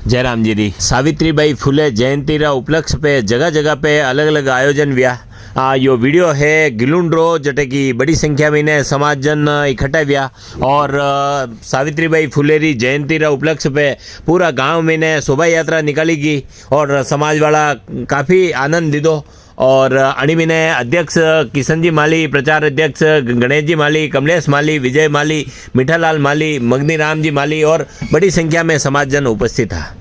जयराम जी री सावित्रीबाई फुले जयंती रा उपलक्ष्य पे जगह जगह पे अलग अलग आयोजन व्या। यो वीडियो है गिलुंड रो जटे की बड़ी संख्या में ने समाज जन इकट्ठा व्या और सावित्रीबाई फुले री जयंती रा उपलक्ष्य पे पूरा गांव में ने शोभा यात्रा निकाली गई और समाज वाला काफ़ी आनंद लीधो। और अणिमी ने अध्यक्ष किशन जी माली, प्रचार अध्यक्ष गणेश जी माली, कमलेश माली, विजय माली, मीठालाल माली, मगनी राम जी माली और बड़ी संख्या में समाजजन उपस्थित था।